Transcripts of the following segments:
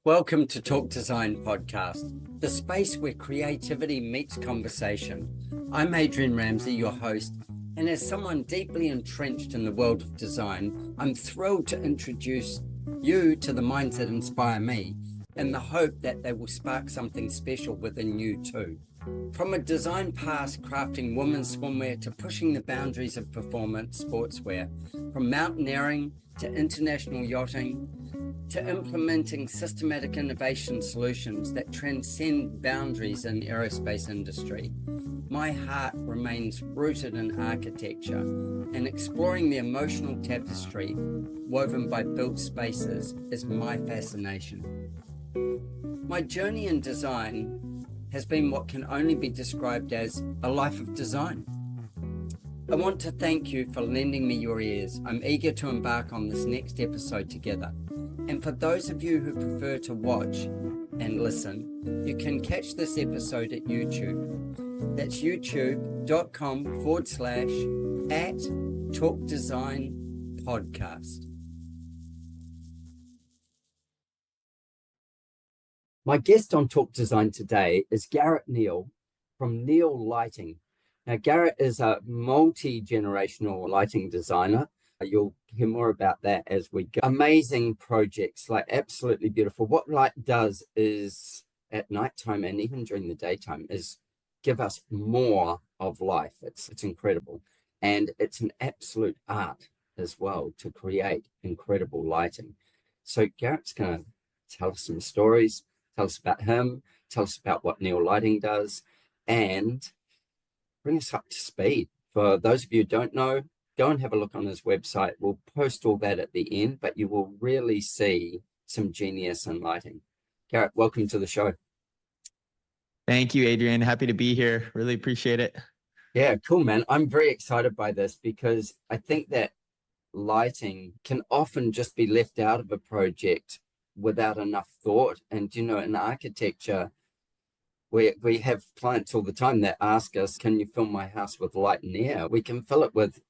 Welcome to Talk Design Podcast, the space where creativity meets conversation. I'm Adrian Ramsey, your host, and as someone deeply entrenched in the world of design, I'm thrilled to introduce you to the minds that inspire me in the hope that they will spark something special within you too. From a design past crafting women's swimwear to pushing the boundaries of performance sportswear, from mountaineering to international yachting, to implementing systematic innovation solutions that transcend boundaries in aerospace industry. My heart remains rooted in architecture, and exploring the emotional tapestry woven by built spaces is my fascination. My journey in design has been what can only be described as a life of design. I want to thank you for lending me your ears. I'm eager to embark on this next episode together. And for those of you who prefer to watch and listen, you can catch this episode at YouTube. That's youtube.com/@TalkDesignPodcast. My guest on Talk Design today is Garrett Neal from Neal Lighting. Now, Garrett is a multi-generational lighting designer. You'll hear more about that as we go. Amazing projects, like absolutely beautiful. What light does is at nighttime and even during the daytime is give us more of life. It's incredible. And it's an absolute art as well to create incredible lighting. So Garrett's going to tell us some stories, tell us about him, tell us about what Neal Lighting does, and bring us up to speed. For those of you who don't know, go and have a look on his website. We'll post all that at the end, but you will really see some genius in lighting. Garrett, welcome to the show. Thank you, Adrian. Happy to be here. Really appreciate it. Yeah, cool, man. I'm very excited by this because I think that lighting can often just be left out of a project without enough thought. And, you know, in architecture, we have clients all the time that ask us, can you fill my house with light and air? We can fill it with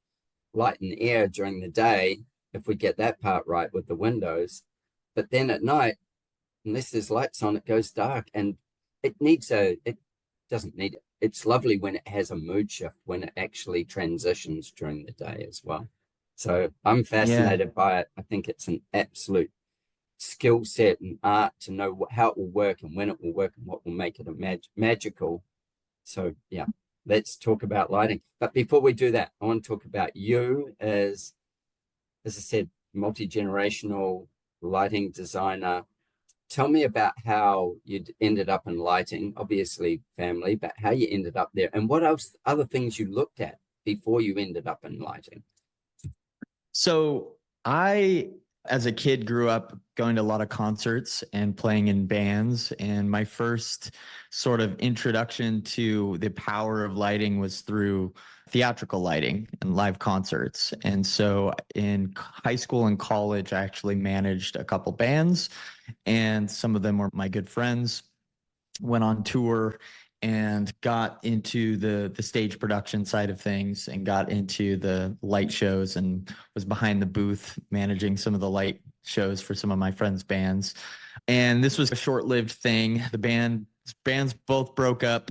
light and air during the day if we get that part right with the windows, but then at night, unless there's lights on, it goes dark. And it doesn't need it. It's lovely when it has a mood shift, when it actually transitions during the day as well. So I'm fascinated by it. I think it's an absolute skill set and art to know how it will work and when it will work and what will make it magical. So yeah, let's talk about lighting. But before we do that, I want to talk about you as I said, multi-generational lighting designer. Tell me about how you ended up in lighting, obviously family, but how you ended up there and what else, other things you looked at before you ended up in lighting. So I, as a kid, grew up going to a lot of concerts and playing in bands. And my first sort of introduction to the power of lighting was through theatrical lighting and live concerts. And so in high school and college, I actually managed a couple bands, and some of them were my good friends. Went on tour and got into the stage production side of things and got into the light shows and was behind the booth managing some of the light shows for some of my friends' bands. And this was a short-lived thing. The bands both broke up.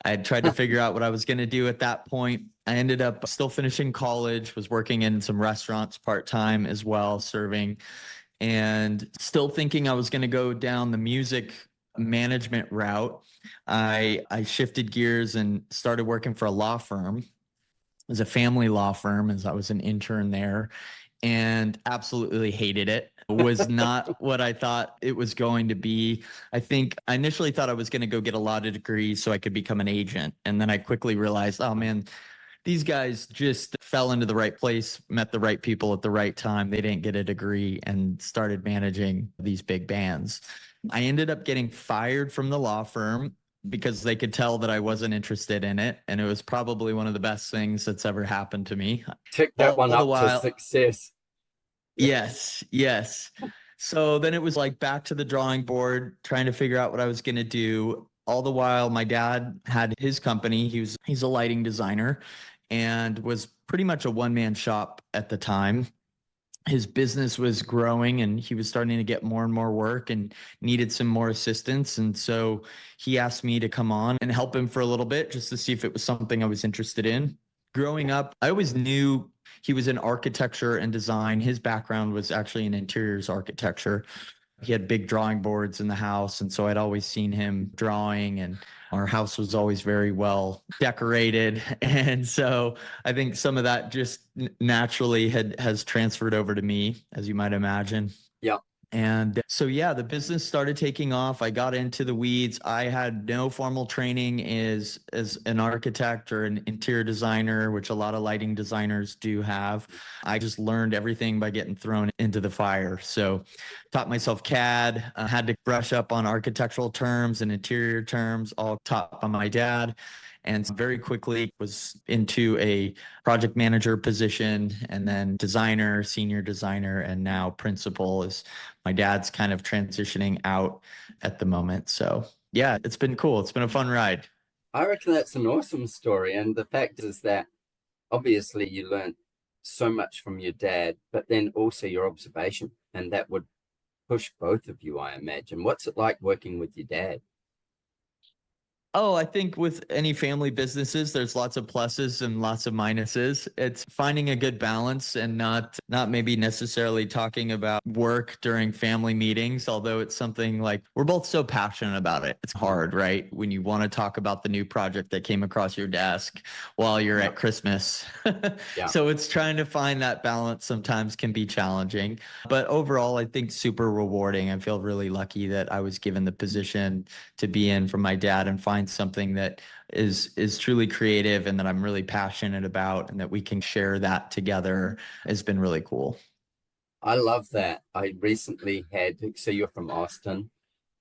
I had tried to figure out what I was going to do at that point. I ended up still finishing college, was working in some restaurants part-time as well, serving, and still thinking I was going to go down the music management route. I shifted gears and started working for a law firm. It was a family law firm, as I was an intern there, and absolutely hated it. It was not what I thought it was going to be. I think I initially thought I was going to go get a law degree so I could become an agent. And then I quickly realized, oh man, these guys just fell into the right place, met the right people at the right time. They didn't get a degree and started managing these big bands. I ended up getting fired from the law firm because they could tell that I wasn't interested in it. And it was probably one of the best things that's ever happened to me. Tick that one up to success. Yes. So then it was like back to the drawing board, trying to figure out what I was going to do. All the while, my dad had his company. He's a lighting designer and was pretty much a one-man shop at the time. his business was growing and he was starting to get more and more work and needed some more assistance. And so he asked me to come on and help him for a little bit just to see if it was something I was interested in. Growing up, I always knew he was in architecture and design. His background was actually in interiors architecture. He had big drawing boards in the house. And so I'd always seen him drawing, and our house was always very well decorated. And so I think some of that just naturally has transferred over to me, as you might imagine. Yeah. And so, yeah, the business started taking off. I got into the weeds. I had no formal training as an architect or an interior designer, which a lot of lighting designers do have. I just learned everything by getting thrown into the fire. So taught myself CAD, had to brush up on architectural terms and interior terms, all taught by my dad. And very quickly was into a project manager position, and then designer, senior designer, and now principal. Is my dad's kind of transitioning out at the moment. So yeah, it's been cool. It's been a fun ride. I reckon that's an awesome story. And the fact is that obviously you learned so much from your dad, but then also your observation. And that would push both of you, I imagine. What's it like working with your dad? Oh, I think with any family businesses, there's lots of pluses and lots of minuses. It's finding a good balance and not maybe necessarily talking about work during family meetings, although it's something like we're both so passionate about it. It's hard, right? When you want to talk about the new project that came across your desk while you're Yeah. at Christmas. Yeah. So it's trying to find that balance sometimes can be challenging. But overall, I think super rewarding. I feel really lucky that I was given the position to be in from my dad and find something that is truly creative and that I'm really passionate about, and that we can share that together has been really cool. I love that. I recently had, so you're from Austin.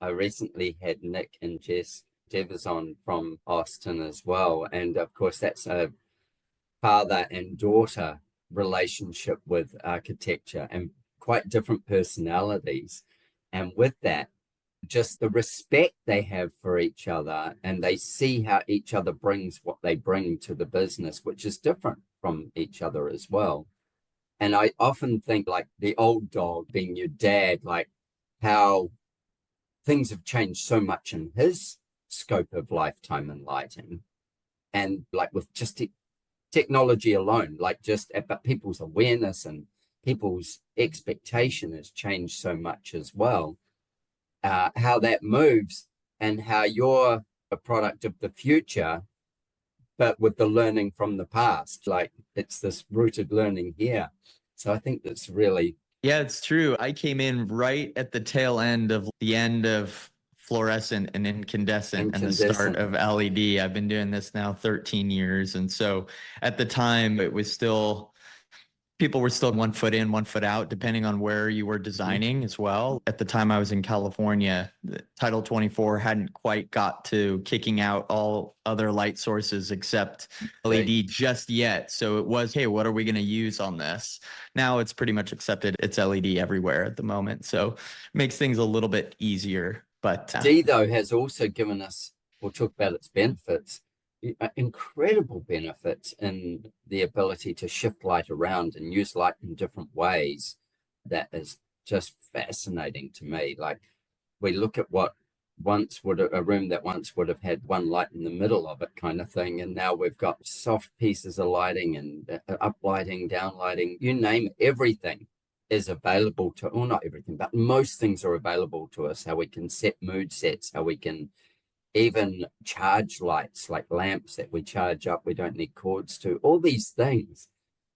I recently had Nick and Jess Devers on from Austin as well. And of course, that's a father and daughter relationship with architecture, and quite different personalities. And with that, just the respect they have for each other, and they see how each other brings what they bring to the business, which is different from each other as well. And I often think, like the old dog being your dad, like how things have changed so much in his scope of lifetime and lighting. And like with just technology alone, like just but people's awareness and people's expectation has changed so much as well. How that moves, and how you're a product of the future, but with the learning from the past. Like it's this rooted learning here. So I think that's really Yeah, it's true. I came in right at the tail end of fluorescent and incandescent and the start incandescent. of LED. I've been doing this now 13 years. And so at the time, it was still people were still 1 foot in, 1 foot out, depending on where you were designing as well. At the time I was in California, the Title 24 hadn't quite got to kicking out all other light sources except LED just yet. So it was, hey, what are we going to use on this? Now it's pretty much accepted. It's LED everywhere at the moment. So it makes things a little bit easier. But D, though, has also given us, we'll talk about its benefits, incredible benefits in the ability to shift light around and use light in different ways. That is just fascinating to me. Like we look at what once would a room that once would have had one light in the middle of it kind of thing, and now we've got soft pieces of lighting and up lighting, down lighting, you name it, everything is available to, or not everything, but most things are available to us. How we can set mood sets, how we can even charge lights like lamps that we charge up, we don't need cords to, all these things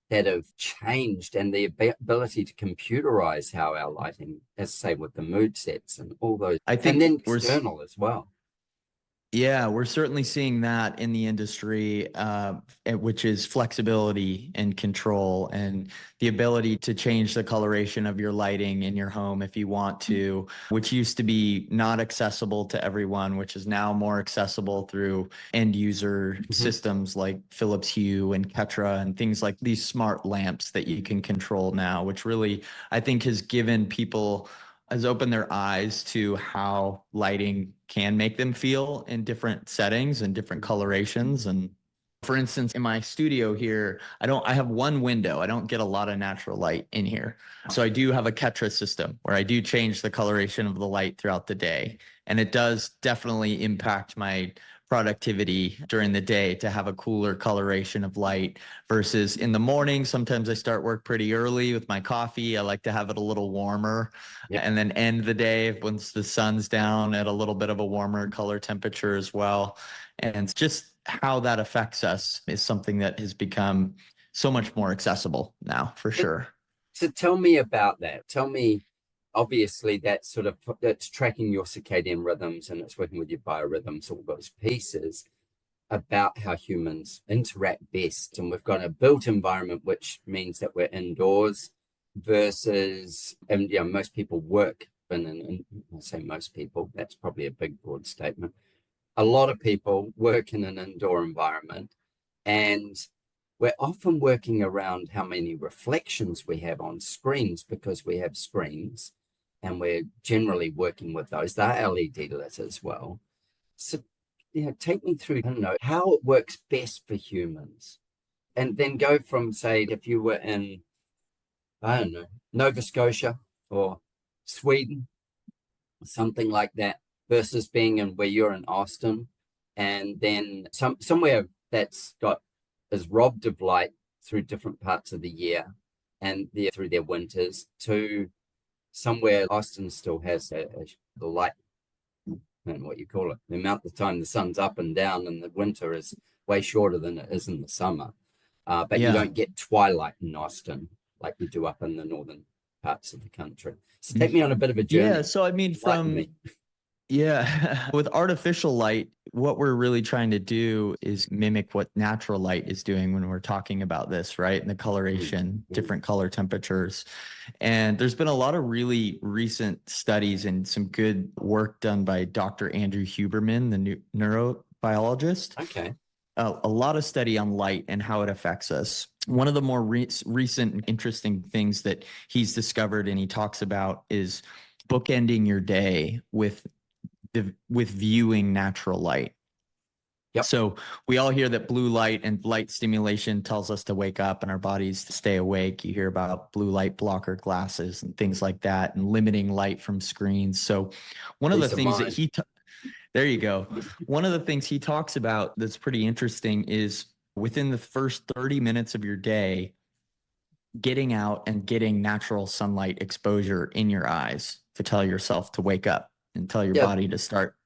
that have changed, and the ability to computerize how our lighting, as say with the mood sets and all those, I and think then external as well. Yeah, we're certainly seeing that in the industry, which is flexibility and control and the ability to change the coloration of your lighting in your home if you want to, which used to be not accessible to everyone, which is now more accessible through end user systems like Philips Hue and Ketra and things like these smart lamps that you can control now, which really, I think, has opened their eyes to how lighting can make them feel in different settings and different colorations. And For instance, in my studio here, I have one window. I don't get a lot of natural light in here. So I do have a Ketra system where I do change the coloration of the light throughout the day. And it does definitely impact my productivity during the day to have a cooler coloration of light versus in the morning. Sometimes I start work pretty early with my coffee. I like to have it a little warmer. Yep. And then end the day once the sun's down at a little bit of a warmer color temperature as well. And just how that affects us is something that has become so much more accessible now, for sure. So tell me about that. Tell me, obviously, that's tracking your circadian rhythms and it's working with your biorhythms, all those pieces about how humans interact best. And we've got a built environment, which means that we're indoors versus, and most people work and I say most people, that's probably a big broad statement. A lot of people work in an indoor environment, and we're often working around how many reflections we have on screens because we have screens and we're generally working with those. They're LED lit as well. So, take me through, I don't know, how it works best for humans. And then go from, say, if you were in, I don't know, Nova Scotia or Sweden, something like that, versus being in where you're in Austin, and then somewhere that's got is robbed of light through different parts of the year and through their winters, to somewhere Austin still has the light, and what you call it, the amount of time the sun's up and down in the winter is way shorter than it is in the summer. But you don't get twilight in Austin like you do up in the northern parts of the country. So take me on a bit of a journey. Yeah. So, I mean, with artificial light, what we're really trying to do is mimic what natural light is doing when we're talking about this, right? And the coloration, different color temperatures. And there's been a lot of really recent studies and some good work done by Dr. Andrew Huberman, the neurobiologist. Okay. A lot of study on light and how it affects us. One of the more recent interesting things that he's discovered and he talks about is bookending your day with viewing natural light. Yep. So we all hear that blue light and light stimulation tells us to wake up and our bodies to stay awake. You hear about blue light blocker glasses and things like that, and limiting light from screens. So one of the things that there you go. One of the things he talks about that's pretty interesting is within the first 30 minutes of your day, getting out and getting natural sunlight exposure in your eyes to tell yourself to wake up and tell your body to start,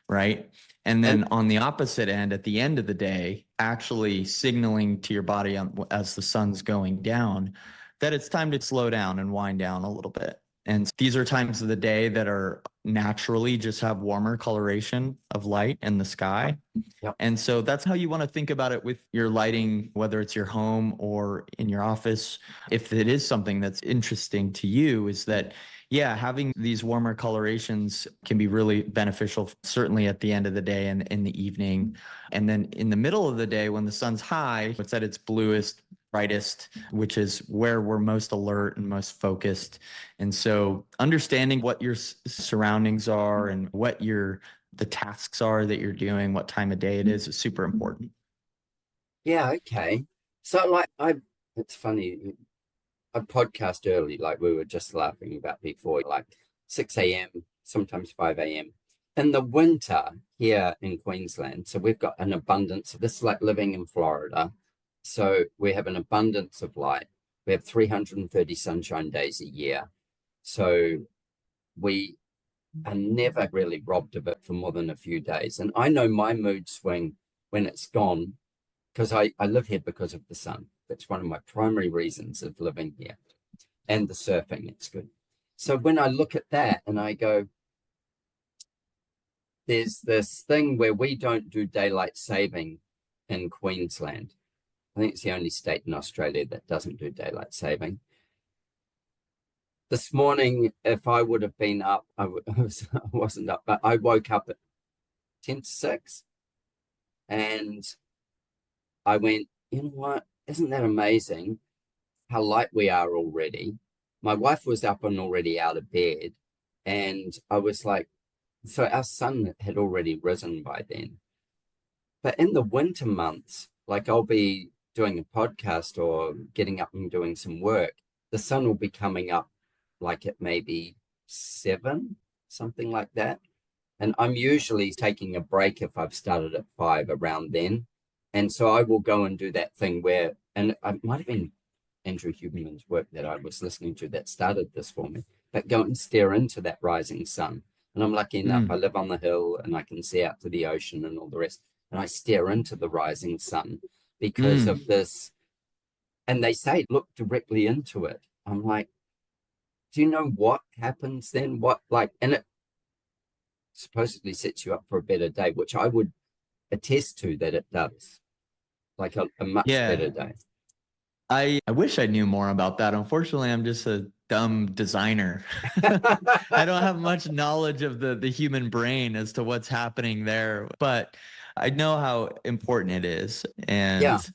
right? And then on the opposite end, at the end of the day, actually signaling to your body as the sun's going down that it's time to slow down and wind down a little bit. And these are times of the day that are naturally just have warmer coloration of light in the sky. Yep. And so that's how you want to think about it with your lighting, whether it's your home or in your office. If it is something that's interesting to you, is that, having these warmer colorations can be really beneficial, certainly at the end of the day and in the evening. And then in the middle of the day, when the sun's high, it's at its bluest, brightest, which is where we're most alert and most focused. And so understanding what your surroundings are and what the tasks are that you're doing, what time of day it is super important. Yeah, okay. So it's funny, I podcast early, like we were just laughing about before, like 6 a.m., sometimes 5 a.m. In the winter here in Queensland, so we've got an abundance. This is like living in Florida. So we have an abundance of light. We have 330 sunshine days a year. So we are never really robbed of it for more than a few days. And I know my mood swing when it's gone, because I live here because of the sun. That's one of my primary reasons of living here. And the surfing, it's good. So when I look at that and I go, there's this thing where we don't do daylight saving in Queensland. I think it's the only state in Australia that doesn't do daylight saving. This morning, if I would have been up, I wasn't up, but I woke up at 10 to 6. And I went, you know what? Isn't that amazing how light we are already? My wife was up and already out of bed. And I was like, so our sun had already risen by then. But in the winter months, Like I'll be doing a podcast or getting up and doing some work. The sun will be coming up like at maybe 7, something like that. And I'm usually taking a break if I've started at 5 around then. And so I will go and do that thing where, and it might have been Andrew Huberman's work that I was listening to that started this for me, but go and stare into that rising sun. And I'm lucky enough, I Mm, live on the hill and I can see out to the ocean and all the rest. And I stare into the rising sun because of mm. this. And they say, look directly into it. I'm like, do you know what happens then? What, like, and it supposedly sets you up for a better day, which I would attest to that it does, like a much Yeah. better day. I wish I knew more about that. Unfortunately, I'm just a dumb designer. I don't have much knowledge of the human brain as to what's happening there, but I know how important it is. Yeah. And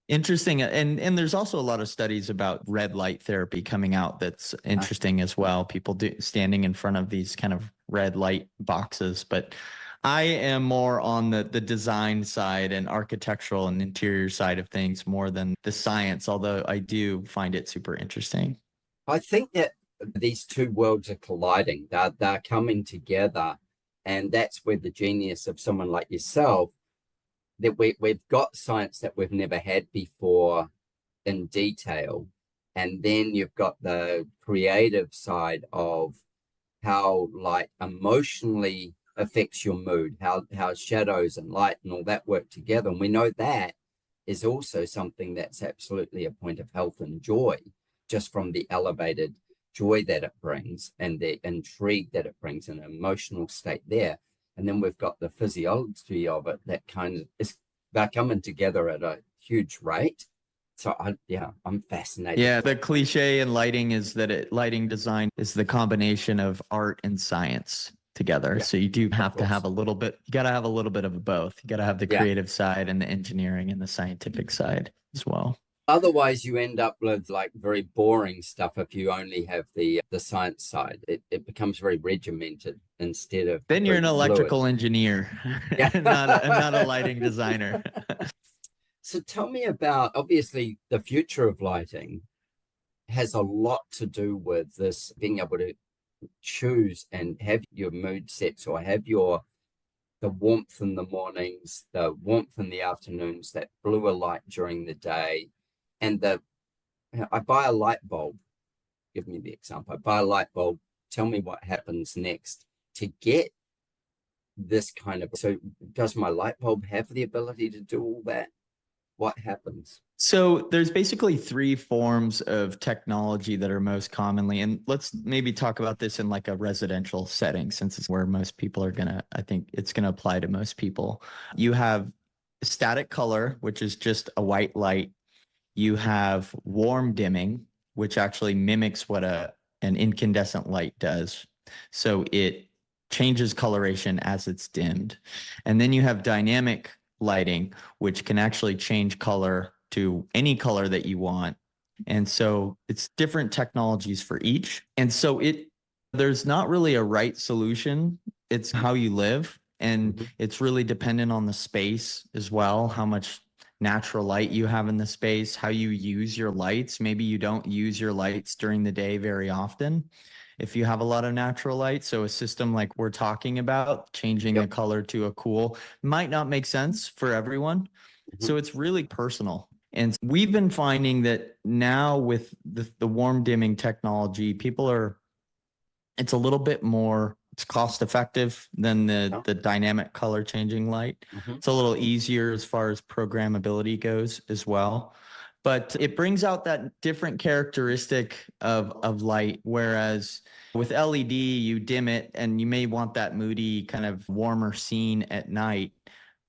interesting. And there's also a lot of studies about red light therapy coming out that's interesting as well. People standing in front of these kind of red light boxes. But I am more on the design side and architectural and interior side of things more than the science, although I do find it super interesting. I think that these two worlds are colliding. They're coming together. And that's where the genius of someone like yourself, that we've got science that we've never had before in detail. And then you've got the creative side of how light emotionally affects your mood, how shadows and light and all that work together. And we know that is also something that's absolutely a point of health and joy, just from the elevated joy that it brings and the intrigue that it brings, an emotional state there. And then we've got the physiology of it that kind of is, they're coming together at a huge rate. So I'm fascinated. Yeah, the cliche in lighting is that lighting design is the combination of art and science together. Yeah, So you do of have to have course. a little bit, you got to have a little bit of both. You got to have the Yeah. creative side and the engineering and the scientific side as well. Otherwise, you end up with like very boring stuff if you only have the science side. It becomes very regimented instead of Then you're very an fluid. electrical engineer, Yeah. not a lighting designer. So tell me about, obviously the future of lighting has a lot to do with this being able to choose and have your mood sets or have your the warmth in the mornings, the warmth in the afternoons, that bluer light during the day, and the I buy a light bulb. Give me the example. I buy a light bulb. Tell me what happens next to get this kind of. So, does my light bulb have the ability to do all that? What happens? So there's basically three forms of technology that are most commonly, and let's maybe talk about this in like a residential setting, since it's where most people are gonna, I think it's gonna apply to most people. You have static color, which is just a white light. You have warm dimming, which actually mimics what an incandescent light does. So it changes coloration as it's dimmed. And then you have dynamic lighting, which can actually change color to any color that you want. And so it's different technologies for each. And so there's not really a right solution. It's how you live. And Mhm. it's really dependent on the space as well, how much natural light you have in the space, how you use your lights. Maybe you don't use your lights during the day very often if you have a lot of natural light. So a system like we're talking about, changing the Yep. color to a cool, might not make sense for everyone. Mhm. So it's really personal. And we've been finding that now with the warm dimming technology, it's a little bit more, it's cost effective than Yeah. the dynamic color changing light. Mhm. It's a little easier as far as programmability goes as well. But it brings out that different characteristic of light. Whereas with LED, you dim it and you may want that moody kind of warmer scene at night,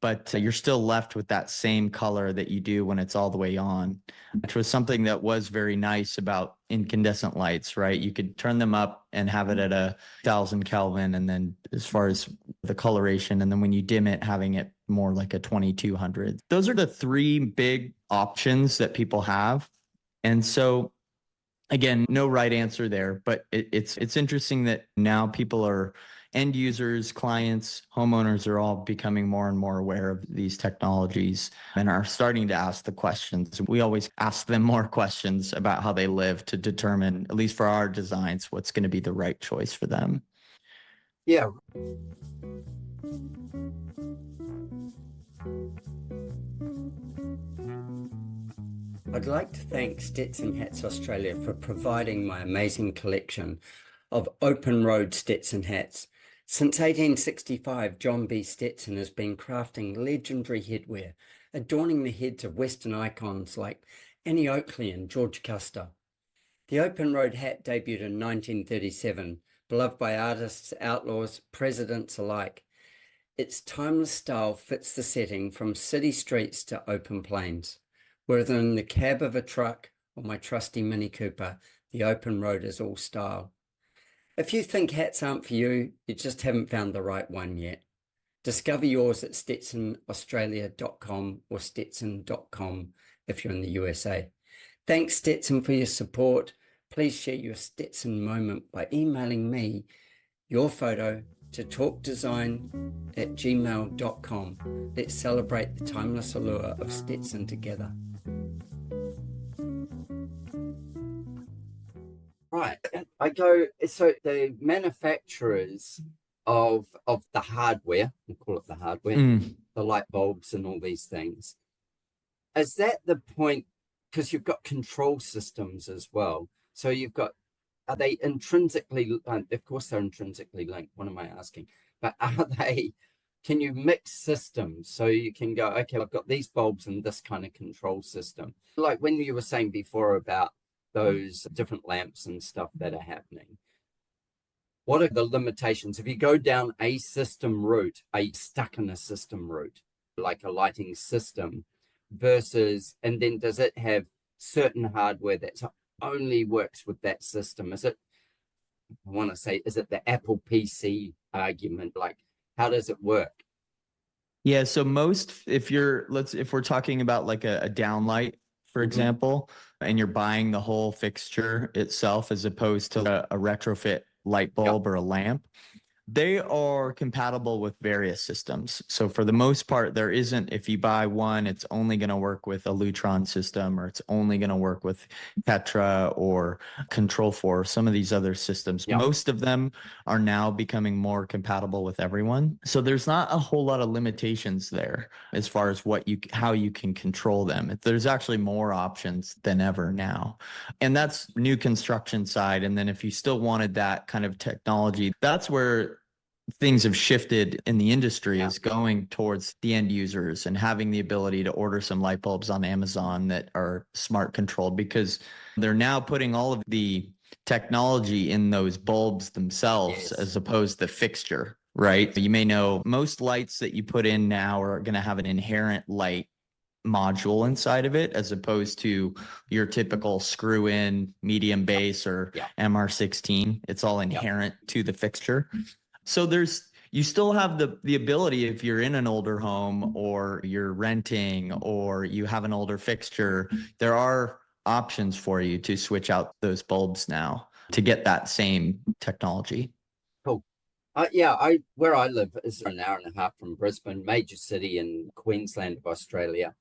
but you're still left with that same color that you do when it's all the way on, which was something that was very nice about incandescent lights, right? You could turn them up and have it at 1,000 Kelvin. And then as far as the coloration, and then when you dim it, having it more like a 2,200. Those are the three big options that people have. And so Again, no right answer there, but it's interesting that now people are end users, clients, homeowners are all becoming more and more aware of these technologies and are starting to ask the questions. We always ask them more questions about how they live to determine, at least for our designs, what's going to be the right choice for them. Yeah. I'd like to thank Stetson Hats Australia for providing my amazing collection of open road Stetson hats. Since 1865, John B. Stetson has been crafting legendary headwear, adorning the heads of Western icons like Annie Oakley and George Custer. The open road hat debuted in 1937, beloved by artists, outlaws, presidents alike. Its timeless style fits the setting from city streets to open plains. Whether in the cab of a truck or my trusty Mini Cooper, the open road is all style. If you think hats aren't for you, you just haven't found the right one yet. Discover yours at stetsonaustralia.com or stetson.com if you're in the USA. Thanks, Stetson, for your support. Please share your Stetson moment by emailing me your photo to talkdesign@gmail.com. Let's celebrate the timeless allure of Stetson together. Right. So the manufacturers of the hardware, we'll call it the hardware, the light bulbs and all these things, is that the point? Because you've got control systems as well. So are they intrinsically, of course they're intrinsically linked, what am I asking? But can you mix systems so you can go, okay, I've got these bulbs and this kind of control system? Like when you were saying before about those different lamps and stuff that are happening, what are the limitations? If you go down a system route, are you stuck in a system route, like a lighting system versus, and then does it have certain hardware that only works with that system? Is it the Apple PC argument? Like, how does it work? Yeah, so if we're talking about like a downlight, for example, and you're buying the whole fixture itself as opposed to a retrofit light bulb or a lamp, they are compatible with various systems. So for the most part, there isn't, if you buy one, it's only going to work with a Lutron system, or it's only going to work with Tetra or Control4, some of these other systems. Yep. Most of them are now becoming more compatible with everyone. So there's not a whole lot of limitations there as far as how you can control them. There's actually more options than ever now. And that's new construction side. And then if you still wanted that kind of technology, that's where things have shifted in the industry, is going towards the end users and having the ability to order some light bulbs on Amazon that are smart controlled, because they're now putting all of the technology in those bulbs themselves as opposed to the fixture, right? You may know most lights that you put in now are going to have an inherent light module inside of it, as opposed to your typical screw in medium base or MR16. It's all inherent to the fixture. So you still have the ability, if you're in an older home or you're renting or you have an older fixture, there are options for you to switch out those bulbs now to get that same technology. Cool. Where I live is an hour and a half from Brisbane, major city in Queensland of Australia,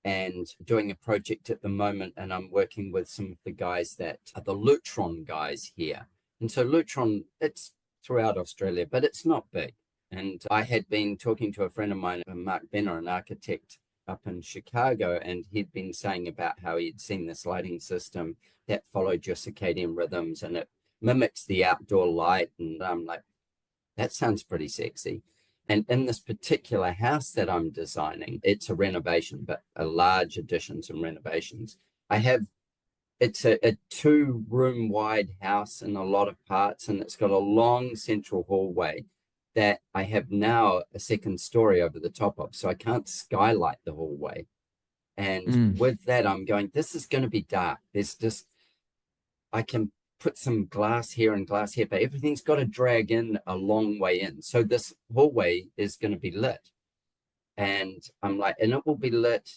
and doing a project at the moment. And I'm working with some of the guys that are the Lutron guys here. And so Lutron, it's throughout Australia, but it's not big. And I had been talking to a friend of mine, Mark Benner, an architect up in Chicago, and he'd been saying about how he'd seen this lighting system that followed your circadian rhythms and it mimics the outdoor light. And I'm like, that sounds pretty sexy. And in this particular house that I'm designing, it's a renovation, but a large additions and renovations. It's a 2-room wide house in a lot of parts, and it's got a long central hallway that I have now a second story over the top of, so I can't skylight the hallway. And with that, I'm going, this is going to be dark. I can put some glass here and glass here, but everything's got to drag in a long way in. So this hallway is going to be lit. And I'm like, and it will be lit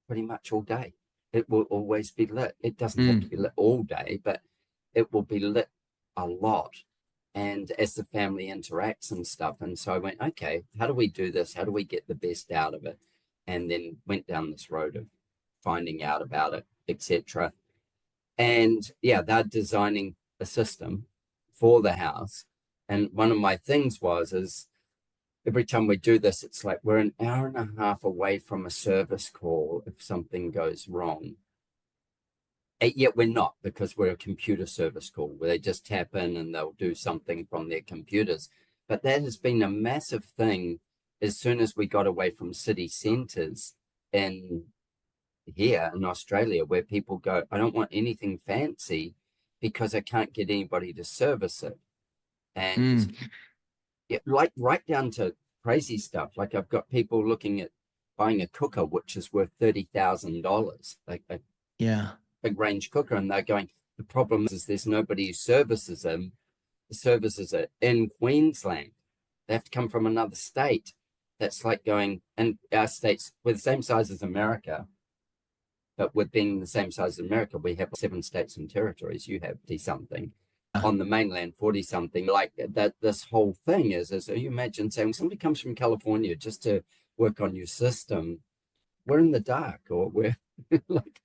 pretty much all day. it will always be lit. It doesn't have to Mm. be lit all day, but it will be lit a lot. And as the family interacts and stuff. And so I went, okay, how do we do this? How do we get the best out of it? And then went down this road of finding out about it, etc. And yeah, they're designing a system for the house. And one of my things is every time we do this, it's like we're an hour and a half away from a service call if something goes wrong. And yet we're not, because we're a computer service call where they just tap in and they'll do something from their computers. But that has been a massive thing as soon as we got away from city centers in here in Australia, where people go, I don't want anything fancy because I can't get anybody to service it. And Mm. yeah, like right down to crazy stuff. Like I've got people looking at buying a cooker, which is worth $30,000, like a Yeah. big range cooker, and they're going, the problem is there's nobody who services them. The services are in Queensland. They have to come from another state. That's like going, and our states, we're the same size as America, but with being the same size as America, we have 7 states and territories. You have 50 something. On the mainland, 40 something. Like that, this whole thing is so you imagine saying somebody comes from California just to work on your system. We're in the dark, or we're like,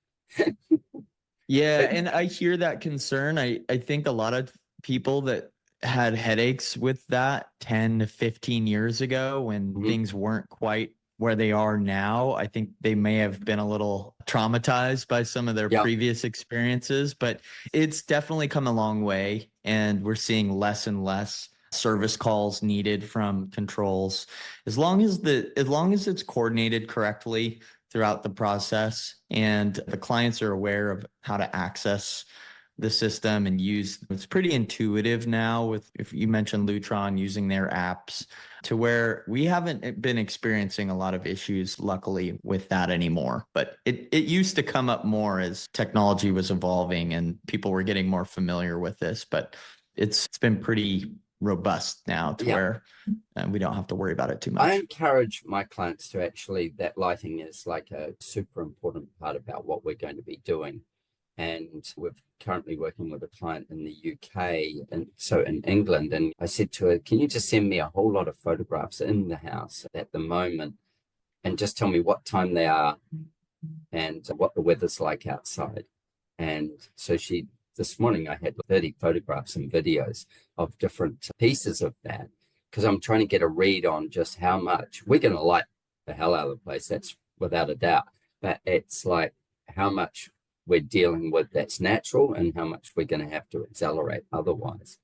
Yeah, and I hear that concern. I think a lot of people that had headaches with that 10 to 15 years ago when mhm, things weren't quite where they are now, I think they may have been a little traumatized by some of their yeah, previous experiences, but it's definitely come a long way, and we're seeing less and less service calls needed from controls. As long as it's coordinated correctly throughout the process and the clients are aware of how to access the system and use, it's pretty intuitive now with, if you mentioned Lutron using their apps, to where we haven't been experiencing a lot of issues luckily with that anymore. But it used to come up more as technology was evolving and people were getting more familiar with this, but it's been pretty robust now to yeah. where we don't have to worry about it too I much. encourage my clients to actually, that lighting is like a super important part about what we're going to be doing. And we're currently working with a client in the UK, and so in England. And I said to her, can you just send me a whole lot of photographs in the house at the moment and just tell me what time they are and what the weather's like outside? And so this morning I had 30 photographs and videos of different pieces of that, because I'm trying to get a read on just how much we're going to light the hell out of the place. That's without a doubt. But it's like how much we're dealing with that's natural and how much we're going to have to accelerate otherwise.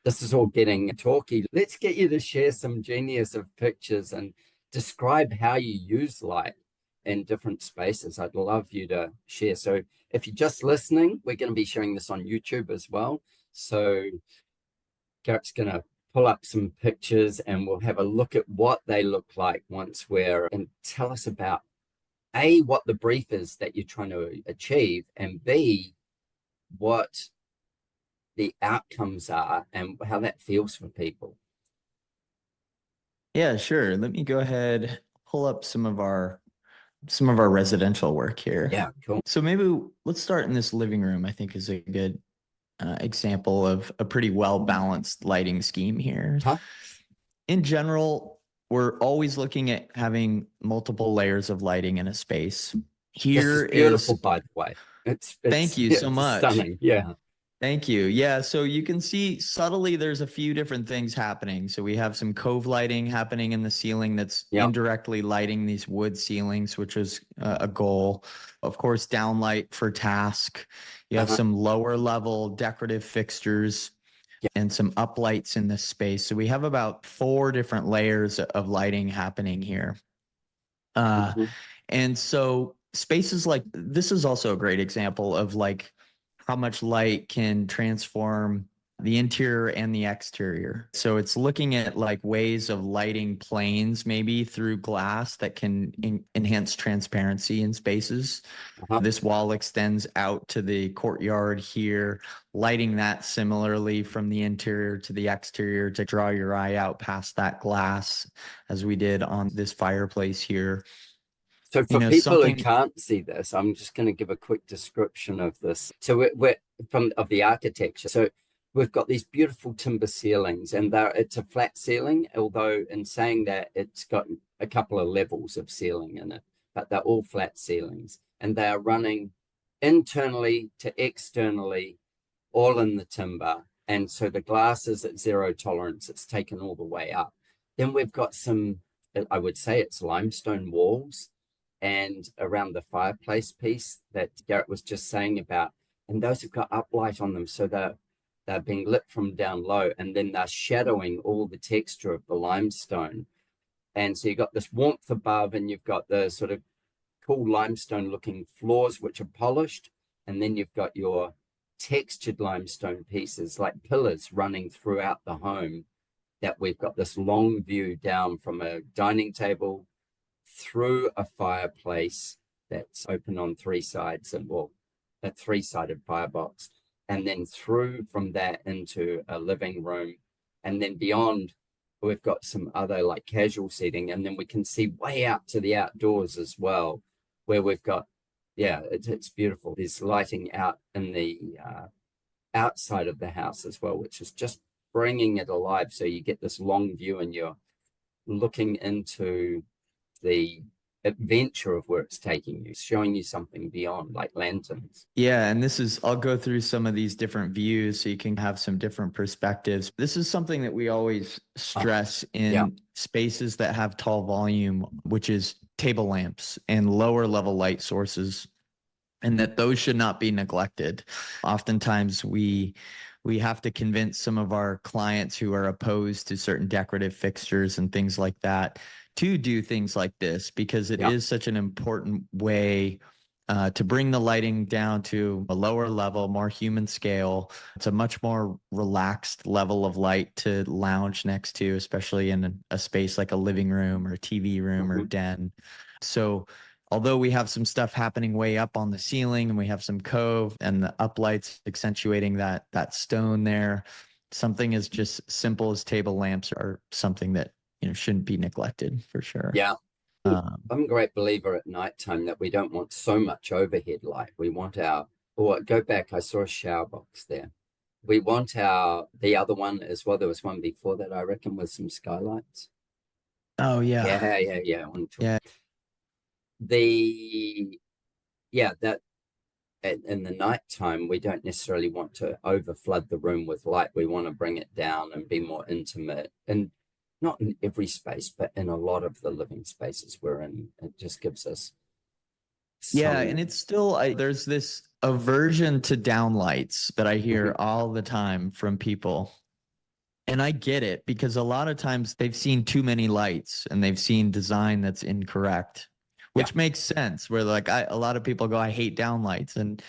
This is all getting talky. Let's get you to share some genius of pictures and describe how you use light in different spaces. I'd love you to share. So if you're just listening, we're going to be sharing this on YouTube as well. So Garrett's going to pull up some pictures and we'll have a look at what they look like once and tell us about A, what the brief is that you're trying to achieve, and B, what the outcomes are and how that feels for people. Yeah, sure. Let me go ahead, pull up some of our residential work here. Yeah, cool. So maybe let's start in this living room. I think is a good example of a pretty well balanced lighting scheme here. Huh? In general, we're always looking at having multiple layers of lighting in a space. This is Here beautiful, is, by the way. thank you so It's much. stunning. Yeah. Thank you. Yeah, so you can see subtly there's a few different things happening. So we have some cove lighting happening in the ceiling that's Yeah. indirectly lighting these wood ceilings, which is a goal. Of course, downlight for task. You have Uh-huh. some lower level decorative fixtures Yeah. and some uplights in this space. So we have about 4 different layers of lighting happening here. Uh, Mhm. and so spaces like this is also a great example of like how much light can transform the interior and the exterior. So it's looking at like ways of lighting planes maybe through glass that can enhance transparency in spaces. Uh-huh. This wall extends out to the courtyard here, lighting that similarly from the interior to the exterior to draw your eye out past that glass, as we did on this fireplace here. So You for know, people who something, can't see this, I'm just going to give a quick description of this. So we're from of the architecture. So we've got these beautiful timber ceilings, and it's a flat ceiling. Although in saying that, it's got a couple of levels of ceiling in it, but they're all flat ceilings, and they are running internally to externally, all in the timber. And so the glass is at zero tolerance. It's taken all the way up. Then we've got some, I would say it's limestone walls and around the fireplace piece that Garrett was just saying about. And those have got uplight on them. So they're being lit from down low, and then they're shadowing all the texture of the limestone. And so you've got this warmth above, and you've got the sort of cool limestone looking floors, which are polished. And then you've got your textured limestone pieces like pillars running throughout the home, that we've got this long view down from a dining table through a fireplace that's open on three sides, and well, a three-sided firebox, and then through from that into a living room. And then beyond, we've got some other like casual seating, and then we can see way out to the outdoors as well, where we've got, yeah, it's beautiful. There's lighting out in the outside of the house as well, which is just bringing it alive. So you get this long view, and you're looking into the adventure of where it's taking you, showing you something beyond, like lanterns. yeah. And this is, I'll go through some of these different views so you can have some different perspectives. This is something that we always stress Yeah. in spaces that have tall volume, which is table lamps and lower level light sources, and that those should not be neglected. Oftentimes we have to convince some of our clients who are opposed to certain decorative fixtures and things like that to do things like this, because it Yeah. is such an important way to bring the lighting down to a lower level, more human scale. It's a much more relaxed level of light to lounge next to, especially in a space like a living room or TV room or Mm-hmm. den. So although we have some stuff happening way up on the ceiling, and we have some cove and the uplights accentuating that stone there, something as just simple as table lamps are something that, you know, shouldn't be neglected for sure. Yeah. Um, I'm a great believer at nighttime that we don't want so much overhead light. We want our, or go back, I saw a shower box there. We want the other one as well. There was one before that, I reckon, with some skylights. oh yeah. Yeah. Yeah. The, yeah, that in the nighttime, we don't necessarily want to over flood the room with light. We want to bring it down and be more intimate, and not in every space, but in a lot of the living spaces we're in. It just gives us Yeah, some. and it's still there's this aversion to downlights that I hear Mhm. all the time from people. And I get it, because a lot of times they've seen too many lights and they've seen design that's incorrect, Yeah, which makes sense. Where like a lot of people go, I hate downlights, and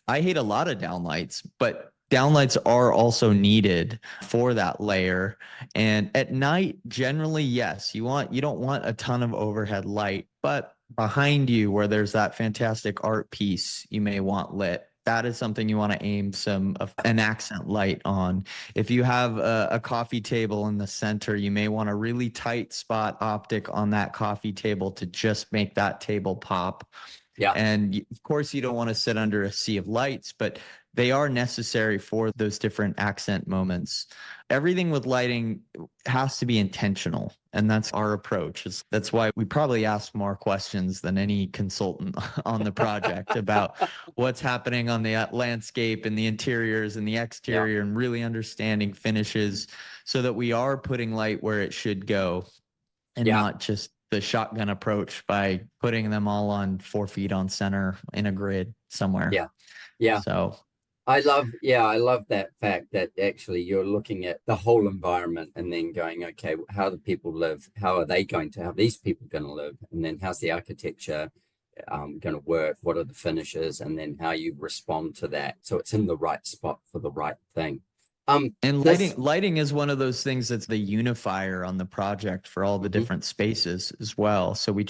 I hate a lot of downlights, but downlights are also needed for that layer. And at night, generally, yes, you don't want a ton of overhead light, but behind you where there's that fantastic art piece you may want lit, that is something you want to aim some of an accent light on. If you have a coffee table in the center, you may want a really tight spot optic on that coffee table to just make that table pop. yeah, And of course, you don't want to sit under a sea of lights, but they are necessary for those different accent moments. Everything with lighting has to be intentional. And that's our approach. That's why we probably ask more questions than any consultant on the project about what's happening on the landscape and the interiors and the yeah, exterior, and really understanding finishes so that we are putting light where it should go, and yeah, not just the shotgun approach by putting them all on 4 feet on center in a grid somewhere. yeah, yeah. So I love that fact that actually you're looking at the whole environment and then going, okay, how do people live? How are they going to, how are these people going to live? And then how's the architecture going to work? What are the finishes? And then how you respond to that. So it's in the right spot for the right thing. and lighting This, lighting is one of those things that's the unifier on the project for all the Mhm. different spaces as well. So we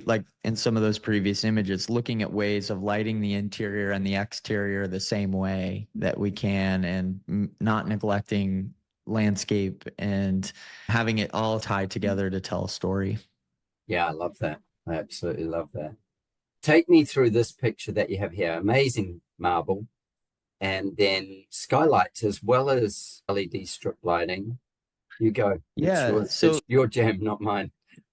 like in some of those previous images, looking at ways of lighting the interior and the exterior the same way that we can, and not neglecting landscape, and having it all tied together to tell a story. Yeah, I love that. I absolutely love that. Take me through this picture that you have here. Amazing marble, and then skylights as well as LED strip lighting. You go. It's Yeah. yours. It's So your jam, not mine.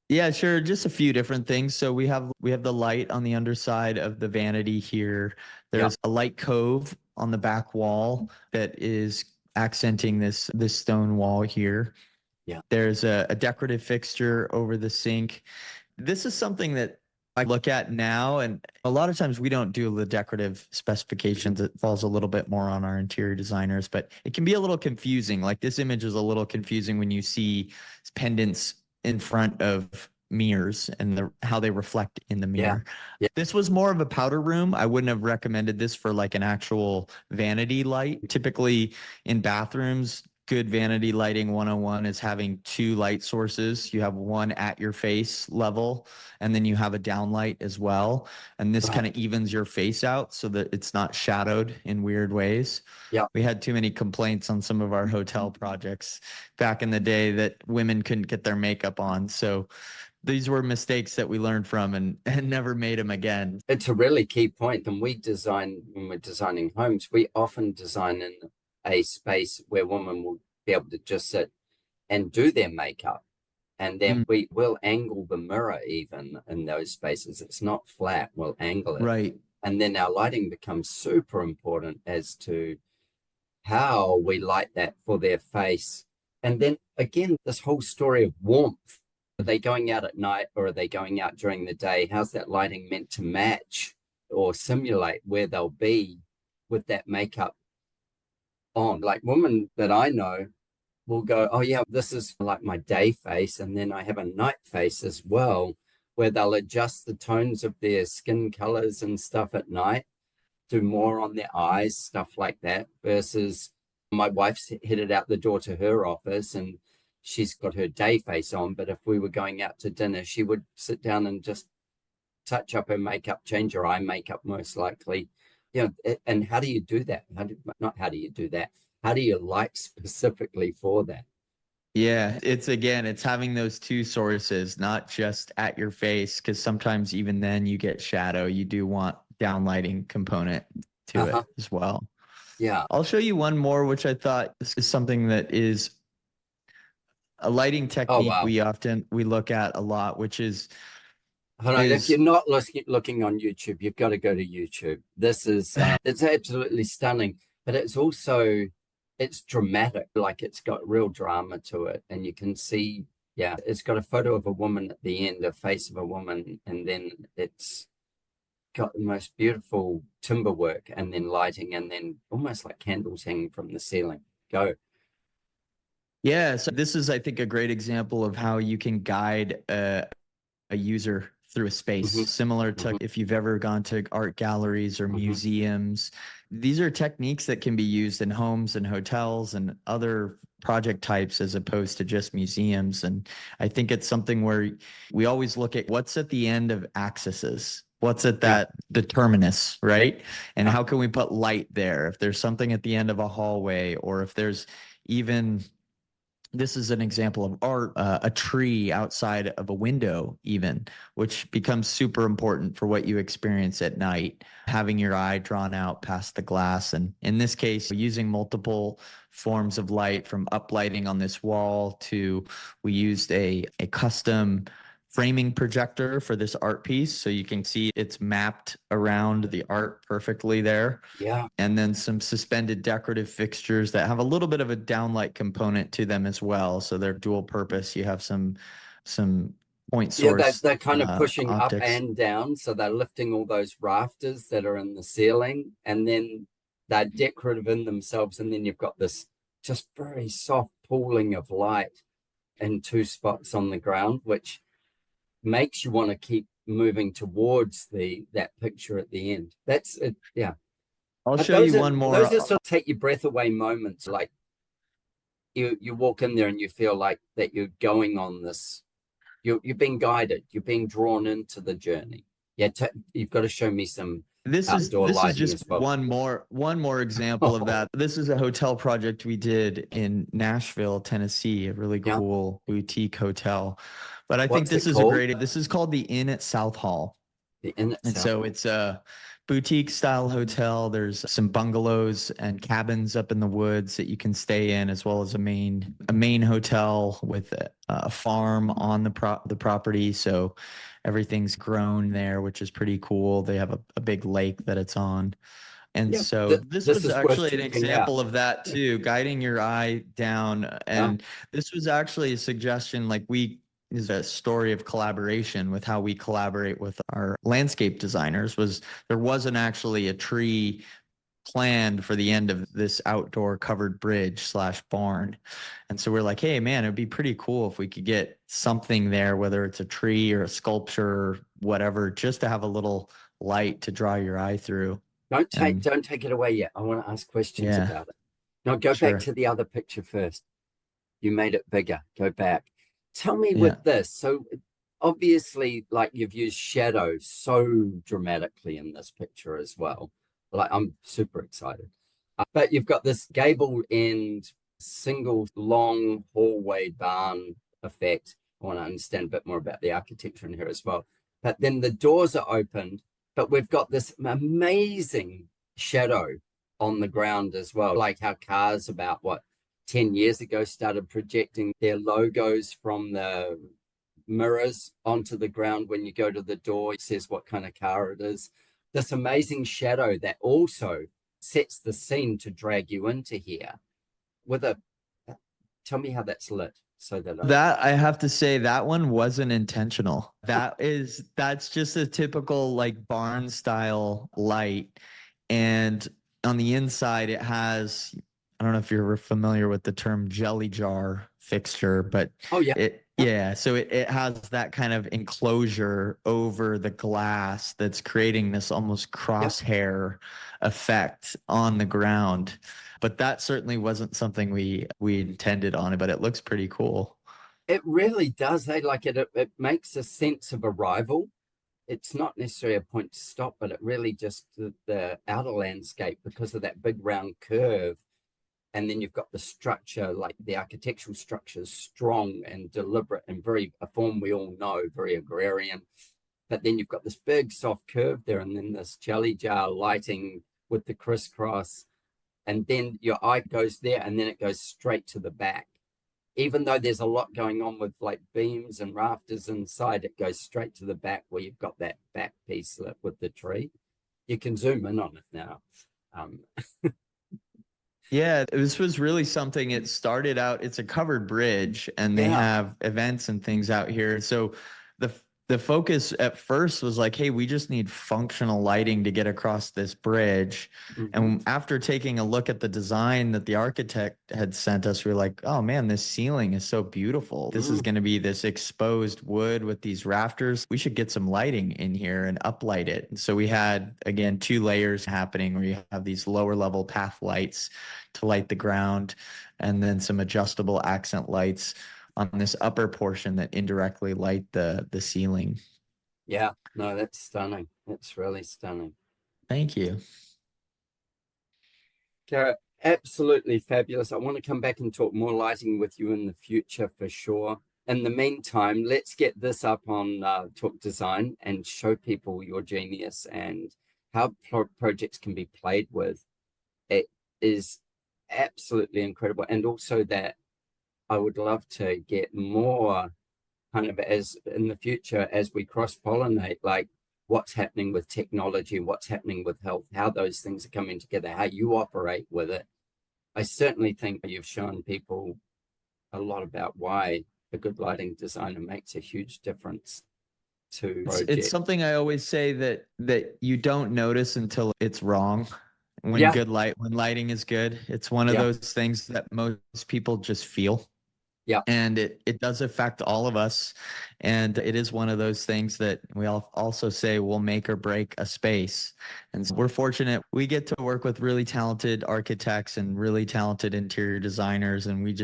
yeah, sure. Just a few different things. So we have the light on the underside of the vanity here. Yeah, There's a light cove on the back wall that is accenting this stone wall here. yeah. There's a decorative fixture over the sink. This is something that I look at now, and a lot of times we don't do the decorative specifications. It falls a little bit more on our interior designers, but it can be a little confusing. Like this image is a little confusing when you see pendants in front of mirrors and how they reflect in the Yeah. mirror. Yeah. This was more of a powder room. I wouldn't have recommended this for like an actual vanity light. Typically in bathrooms, good vanity lighting 101 is having two light sources. You have one at your face level, and then you have a downlight as well. And this Right. kind of evens your face out so that it's not shadowed in weird ways. Yeah. We had too many complaints on some of our hotel projects back in the day that women couldn't get their makeup on. So these were mistakes that we learned from and never made them again. It's a really key point. And we design, when we're designing homes, we often design in a space where women will be able to just sit and do their makeup. And then Mm, we will angle the mirror even in those spaces. It's not flat, we'll angle it. right. And then our lighting becomes super important as to how we light that for their face. And then again, this whole story of warmth. Are they going out at night or are they going out during the day? How's that lighting meant to match or simulate where they'll be with that makeup on? Like women that I know will go, oh, yeah, this is like my day face. And then I have a night face as well, where they'll adjust the tones of their skin colors and stuff at night, do more on their eyes, stuff like that, versus my wife's headed out the door to her office and she's got her day face on. But if we were going out to dinner, she would sit down and just touch up her makeup, change her eye makeup most likely. And how do you do that? Not how do you do that? How do you light specifically for that? Yeah, it's having those two sources, not just at your face, because sometimes even then you get shadow. You do want downlighting component to Uh-huh. it as well. Yeah. I'll show you one more, which I thought is something that is a lighting Oh, technique wow. we look at a lot, which is Hold on. If you're is not looking on YouTube, you've got to go to YouTube. This is it's absolutely stunning, but it's dramatic. Like it's got real drama to it, and you can see, yeah, it's got a photo of a woman at the end, a face of a woman, and then it's got the most beautiful timber work, and then lighting, and then almost like candles hanging from the ceiling. Go. yeah. So this is, I think, a great example of how you can guide a user through a space, Hmm. similar to Hmm. if you've ever gone to art galleries or Hmm. museums. These are techniques that can be used in homes and hotels and other project types as opposed to just museums. And I think it's something where we always look at what's at the end of axes. What's at Yeah. that the terminus, right? And Yeah. how can we put light there? If there's something at the end of a hallway, or if there's even this is an example of art, a tree outside of a window, even, which becomes super important for what you experience at night, having your eye drawn out past the glass. And in this case, using multiple forms of light from uplighting on this wall to we used a custom framing projector for this art piece. So you can see it's mapped around the art perfectly there, Yeah. and then some suspended decorative fixtures that have a little bit of a downlight component to them as well. So they're dual purpose. You have some point Yeah, source they're kind of pushing up optics. and down. So they're lifting all those rafters that are in the ceiling, and then they're decorative in themselves. And then you've got this just very soft pooling of light in two spots on the ground, which makes you want to keep moving towards the that picture at the end. That's it. Yeah. I'll But show you one those are more. sort of take your breath away moments. Like you walk in there and you feel like that you're going on this, you're being guided, you're being drawn into the journey. Yeah, you've got to show me some outdoor this is lighting just as well. one more example of that. This is a hotel project we did in Nashville, Tennessee, a really Yeah. cool boutique hotel. But I think What's this it is a called? great, this is called the Inn at South Hall. The Inn And itself. so it's a boutique style hotel. There's some bungalows and cabins up in the woods that you can stay in, as well as a main hotel with a farm on the property. So everything's grown there, which is pretty cool. They have a big lake that it's on. And Yeah. so this This was is worth actually an checking out. example of that too, guiding your eye down. Yeah. And this was actually a suggestion, like is a story of collaboration with how we collaborate with our landscape designers. Was there wasn't actually a tree planned for the end of this outdoor covered bridge slash barn. And so we're like, hey man, it'd be pretty cool if we could get something there, whether it's a tree or a sculpture or whatever, just to have a little light to draw your eye through. And Don't take it away yet. I want to ask questions yeah, about it. No, go back sure. to the other picture first. You made it bigger. Go back. Tell me Yeah. with this. So obviously, like you've used shadows so dramatically in this picture as well. Like I'm super excited. But you've got this gable end, single long hallway barn effect. I want to understand a bit more about the architecture in here as well. But then the doors are opened, but we've got this amazing shadow on the ground as well. Like how cars about 10 years ago started projecting their logos from the mirrors onto the ground when you go to the door. It says what kind of car it is. This amazing shadow that also sets the scene to drag you into here with a tell me how that's lit so That I have to say that one wasn't intentional. That's just a typical like barn style light. And on the inside it has, I don't know if you're familiar with the term jelly jar fixture, but oh yeah. yeah, so it has that kind of enclosure over the glass that's creating this almost Yep. crosshair effect on the ground. But that certainly wasn't something we intended on it, but it looks pretty cool. It really does. They like it makes a sense of arrival. It's not necessarily a point to stop, but it really just the outer landscape because of that big round curve. And then you've got the structure, like the architectural structure is strong and deliberate and very a form we all know, very agrarian. But then you've got this big soft curve there, and then this jelly jar lighting with the crisscross. And then your eye goes there, and then it goes straight to the back. Even though there's a lot going on with like beams and rafters inside, it goes straight to the back where you've got that back piece with the tree. You can zoom in on it now. Um, Yeah, this was really something. It started out, it's a covered bridge and they yeah. have events and things out here. So the the focus at first was like, hey, we just need functional lighting to get across this bridge. Mm-hmm. And after taking a look at the design that the architect had sent us, we were like, oh man, this ceiling is so beautiful. This is going to be this exposed wood with these rafters. We should get some lighting in here and uplight it. And so we had, again, two layers happening where you have these lower level path lights to light the ground and then some adjustable accent lights on this upper portion that indirectly light the ceiling. Yeah, no, that's stunning. That's really stunning. Thank you. Garrett, absolutely fabulous. I want to come back and talk more lighting with you in the future for sure. In the meantime, let's get this up on Talk Design and show people your genius and how projects can be played with. It is absolutely incredible. And also that I would love to get more kind of as in the future as we cross-pollinate, like what's happening with technology, what's happening with health, how those things are coming together, how you operate with it. I certainly think you've shown people a lot about why a good lighting designer makes a huge difference to It's something I always say that you don't notice until it's wrong. When Yeah, when lighting is good, it's one of yeah, those things that most people just feel. yeah. And it does affect all of us. And it is one of those things that we also say will make or break a space. And so we're fortunate. We get to work with really talented architects and really talented interior designers. And we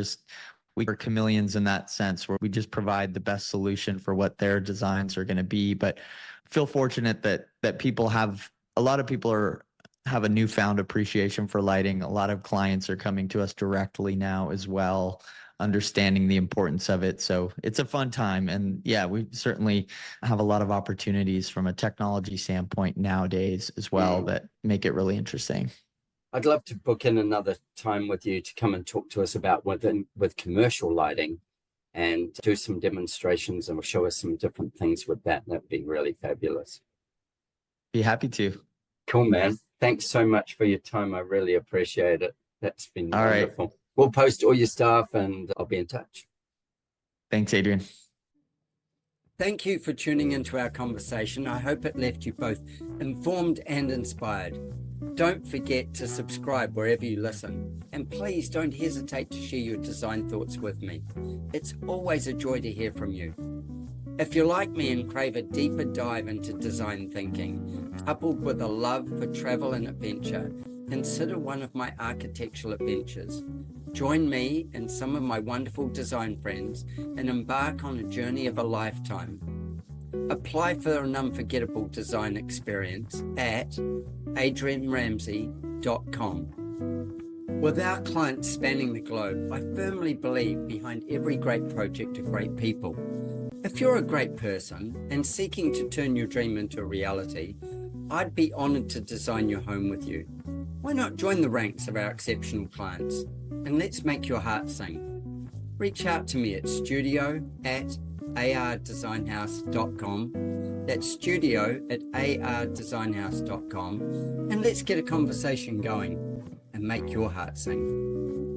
are chameleons in that sense, where we just provide the best solution for what their designs are going to be. But feel fortunate that people have a lot of people have a newfound appreciation for lighting. A lot of clients are coming to us directly now as well, understanding the importance of it. So it's a fun time. And yeah, we certainly have a lot of opportunities from a technology standpoint nowadays as well that make it really interesting. I'd love to book in another time with you to come and talk to us about with commercial lighting and do some demonstrations and show us some different things with that. That'd be really fabulous. Be happy to. Cool, man. Thanks so much for your time. I really appreciate it. That's been All wonderful. right. We'll post all your stuff and I'll be in touch. Thanks, Adrian. Thank you for tuning into our conversation. I hope it left you both informed and inspired. Don't forget to subscribe wherever you listen. And please don't hesitate to share your design thoughts with me. It's always a joy to hear from you. If you're like me and crave a deeper dive into design thinking, coupled with a love for travel and adventure, consider one of my architectural adventures. Join me and some of my wonderful design friends and embark on a journey of a lifetime. Apply for an unforgettable design experience at adrianramsey.com. With our clients spanning the globe, I firmly believe behind every great project are great people. If you're a great person and seeking to turn your dream into a reality, I'd be honored to design your home with you. Why not join the ranks of our exceptional clients and let's make your heart sing? Reach out to me at studio@ardesignhouse.com. That's studio@ardesignhouse.com, and let's get a conversation going and make your heart sing.